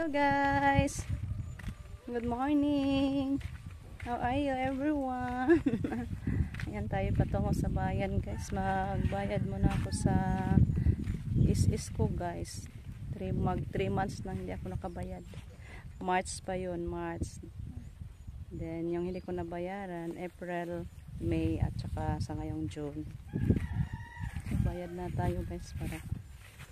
Hello guys, good morning. How are you everyone? Ayan tayo patungo sa bayan guys. Magbayad muna ako sa is ko guys. 3 months na hindi ako nakabayad. March pa yun, March. Then yung hindi ko nabayaran April, May at saka sa ngayong June. Bayad na tayo guys para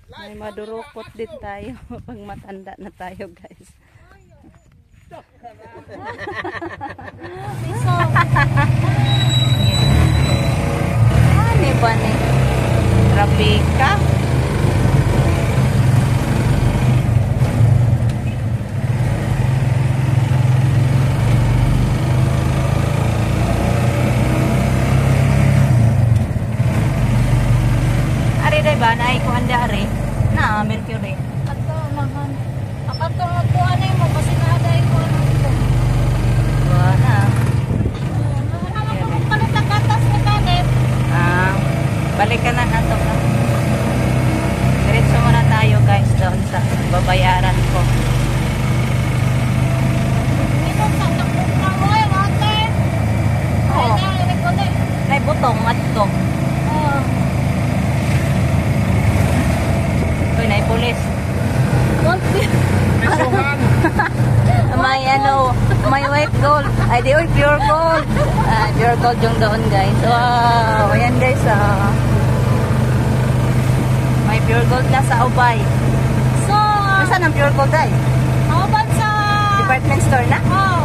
may madurukot din tayo pag matanda na tayo guys. Ano ba ni? Trapika? Ari day ba na ko anda ari? Na Mercury. Ato naman. Akato ako anay mo kasi naaday ko ano ito. Wala. Ano ko palit ang gatas ni Kanep. Balik ka na ato na. Diretso muna tayo guys doon sa babayaran ko. Ito sa takot na mo eh, ate. Ay, narinig ko na eh. Ay butong ato. Oo. Uy, na pulis. Pesuhan. May ano, may white gold. Ay di oy pure gold. Pure gold yung doon guys. Wow, ayan guys may pure gold na sa Ubay. So, Saan ang pure gold ay? kauban sa... Department store na? Oo.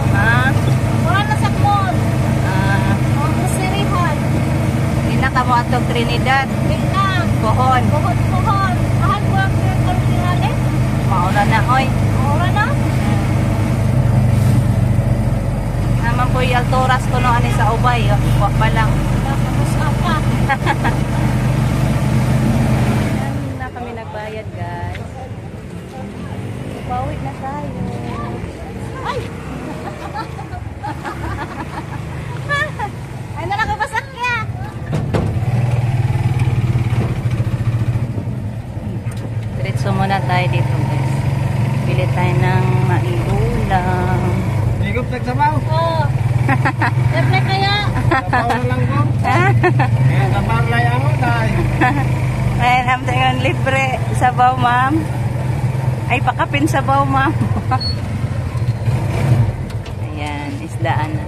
Wala na sa mall. Ang kusirihan. Hindi na ka mo atong Trinidad. Biglang. Pohon. Buhon. Mahal ko ang pinagkalihan eh. Maura na oy. Wala na. Naman po yung alturas ko noon sa Ubay. Huwag pa lang. Tapos apa. Yan na kami nagbayad guys. Pauwi na tayo. Ay! Ay, nalakabasak niya! Diretso muna tayo dito guys. Pili tayo ng maiulam. Higop nagsabaw. Oo. Siyempre kaya. Sabaw na lang ko. Kaya sabaw lang ako tayo. Ayan, am tayo libre. Sabaw ma'am. Ay, pakapin sabaw ma'am. Ayan, isdaan na.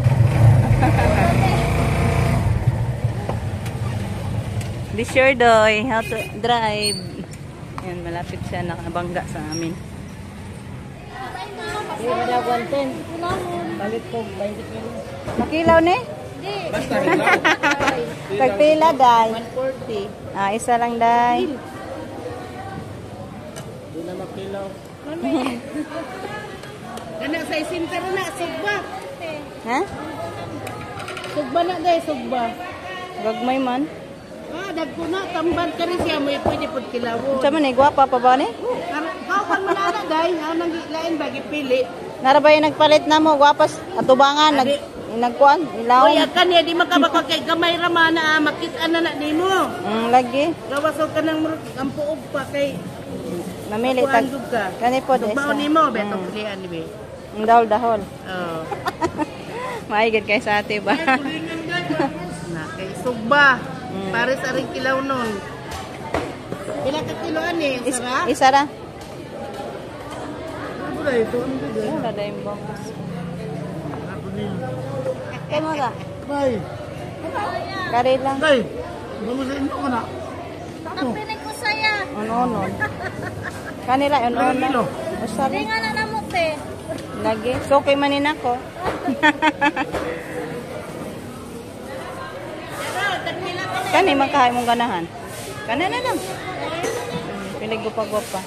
Be sure doy, how to drive. Ayan, malapit siya nakabangga sa amin. Hindi, wala 110. Balik ko, 20 kilo. Makilaw ni? Hindi. Basta hilaw. Pagpila, day. 140. Isa lang, day. Hindi na makilaw. Gana sa isim pero na, sugba. Ha? Sugba na day, sugba. Gagmay man. Dagko na, tambal ka rin siya, may pwede po kilawon. Sa man, gwapa pa ba ni? Kaupan mo na na, day. Anong lain bagi pili. Narabay nagpalit na mo, gwapas, atubangan, nagkuan, ilaw. Kuya ka niya, di makabaka kay gamay ramana, makita na na di mo. Lagi. Gawasaw ka ng ang puog pa kay Mamili tag. kuandog ka. Kani po des. Baon ni mo, betong pilihan ni be. Ang dahol-dahol. Oo. Maigid kay sa ate ba? Na kay sugba. Pare sa ring kilaw nun. Pila ka kiloan eh, sara? Isa ra. Ano na ito? Ano na ito? Wala dayong bangkas. Ako niya. Kay mo ka? Bay. Kari lang. Bay. Ano mo sa inyo ka na? Ang pinig ko saya. Ano-ano. Kanila, Ilang ano-ano. kilo? Basta Hindi rin. nga na namot eh. Lagi. So, kay manin ako. Pero, tagpila ka na. Kani, magkahay mong ganahan. Kani na lang. Pilig gupa-gupa.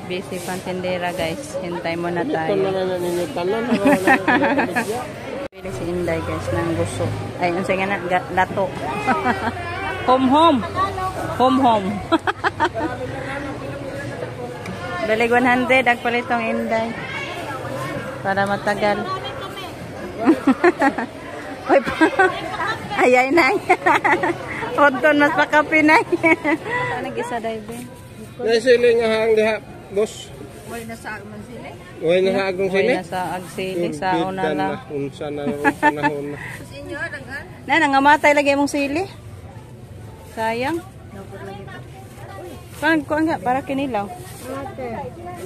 Busy pantindera guys. Hintay mo na tayo. na ninitanan. Pili si Inday guys ng gusto. Ay, ang sige na, lato. Home. Home. Dalig 100, agpalitong Inday. Para matagal. Oy, ayay na. Odton mas pakapinay. Ano gisa dive? May sili nga hang diha, boss. Wala na sa man sila. Uy, nasa agong sili? Sa agsili sa una lang. Unsa na yung panahon na. Sa inyo, daghan. Na nangamatay lagi mong sili. Sayang. Pag ko nga para kinilaw.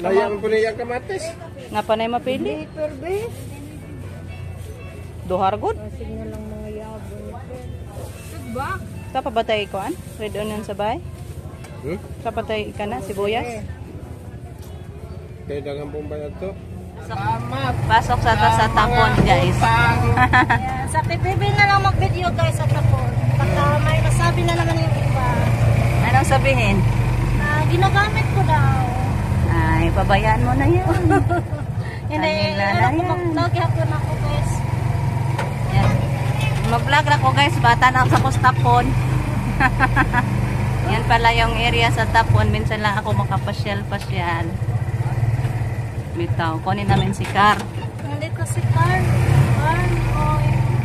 Layang po niya kamatis. Nga panay mapili. Perbe. Duhar good. Sige na lang mga yabon. Ba? Sa pabatay ko an? Red onion sa bay. Sa patay ka na sibuyas. Kaya dagang pong bayad to. Pasok sa tapon guys. Sa PBB na lang mag-video guys sa tapon. Baka may nasabi na naman yung iba. Anong sabihin? Ginagamit ko daw. Ay, pabayaan mo na yun. Hindi, mag-vlog hapon ako guys. Yan. Mag-vlog na ko guys, bata na ako sa Kostapon. Yan pala yung area sa Tapon. Minsan lang ako makapasyal-pasyal. Bitaw, kunin namin si Car. Nandito si Car.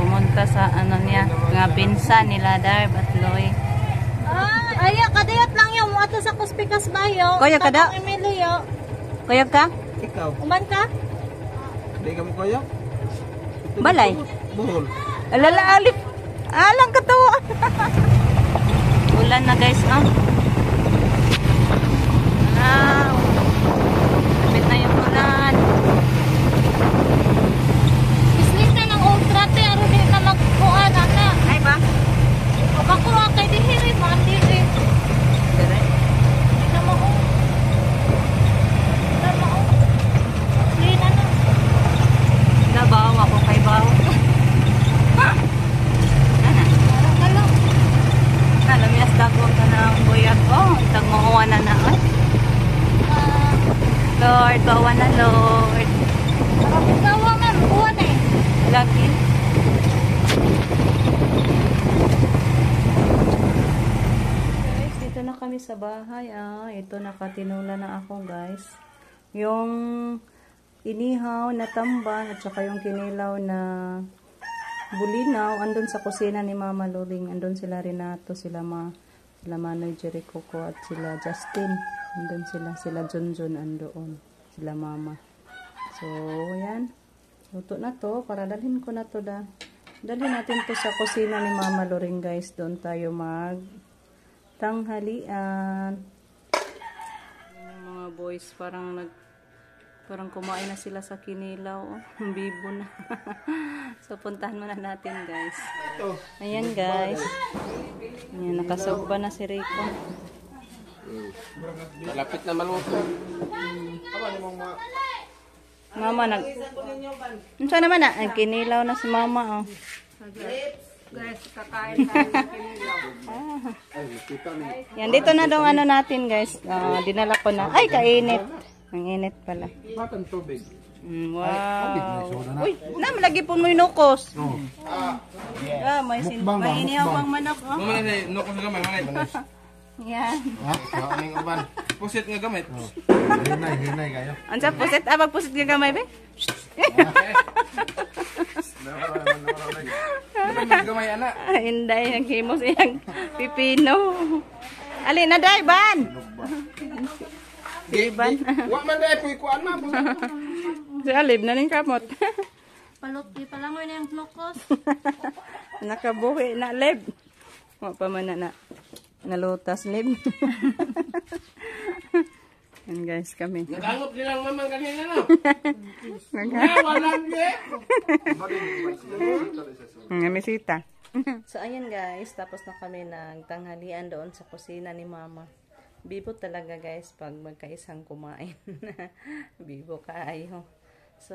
Pumunta sa ano niya, nga pinsan nila Darb at Loy. Aya, kadayat lang yung ato sa Kuspikas Bayo. Kuya, kada? Emilio. Kuyog ka? Ikaw, Uman ka? di ka mo kaya? Balay. Buhol. Alala, alip. Alang katawa. Ulan na guys, ah. Lapit na yung ulan. Islit na ng ultra te, aro din na magkuhan, ana. Ay ba? Bakuha kay dihiri, mandiri. Dire. Hindi na mo. Hindi na mo. Clean na. Nabaw ako kay baw. Kalo. Nalamias dagwag ka na ang buyag ko. Tagmakuha na na. Lord, bawa na Lord. Gawa man, buwan eh. Lagi. Guys, dito na kami sa bahay. Ito nakatinula na ako guys. Yung inihaw na tamban at saka yung kinilaw na bulinaw andun sa kusina ni Mama Loring. Andun sila Renato, sila Manoy Jericho ko at sila Justin. Andun sila Junjun andoon. Sila Mama. So, yan. Luto na to. Para dalhin ko na to dalhin natin to sa kusina ni Mama Loring guys. Doon tayo tanghalian. Yung mga boys parang kumain na sila sa kinilaw. Bibo na. So, puntahan muna natin guys. Ayan guys. Ayan, nakasugba na si Rico. Malapit na maluto. Mama, Unsa naman na? Ang kinilaw na si Mama, oh. Guys, kakain tayo ng kinilaw. Yan, dito na dong ano natin, guys. Dinala ko na. Ay, kainit. Ang init pala. Batang tubig. Wow. Uy, malagi po mo yung nukos. May inihaw pang manok, oh. Mamay, nukos na gamay, mamay. Yan. Aming uban. Pusit nga gamit. Hinay kayo. Ansa pusit? Magpusit ka gamay, be? Gamay, anak. Hinday, naghimos iyang pipino. Ali na, day, ban! Ban? Wa man dai puy kuan ma. Si Alib na ning kamot. Palutki pa lang mo na yung nukos. Nakabuhi na, Alib. Wa pa man na nalutas, Lib. Yan guys, kami. Nagangot nilang mamang kanina no. Walang ge. Namisita. So ayan guys, tapos na kami ng tanghalian doon sa kusina ni Mama. Bibo talaga guys pag magkaisang kumain. Bibo kaayo. So,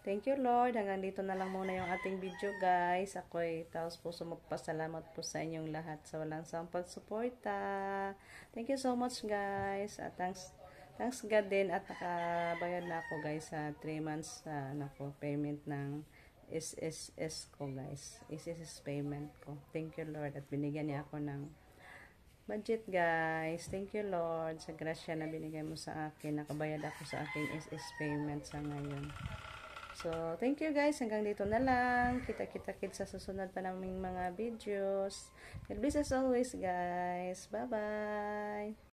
thank you Lord. Hanggang dito na lang muna yung ating video guys. Ako'y taos puso magpasalamat po sa inyong lahat sa walang sawang pagsuporta. Thank you so much guys. At thanks God din at nakabayad na ako guys sa 3 months payment ng SSS ko guys. SSS payment ko. Thank you Lord at binigyan niya ako ng budget guys. Thank you Lord sa grasya na binigay mo sa akin. Nakabayad ako sa aking SS payment sa ngayon. So, thank you guys. Hanggang dito na lang. Kita-kita-kit sa susunod pa naming mga videos. God bless as always, guys. Bye-bye.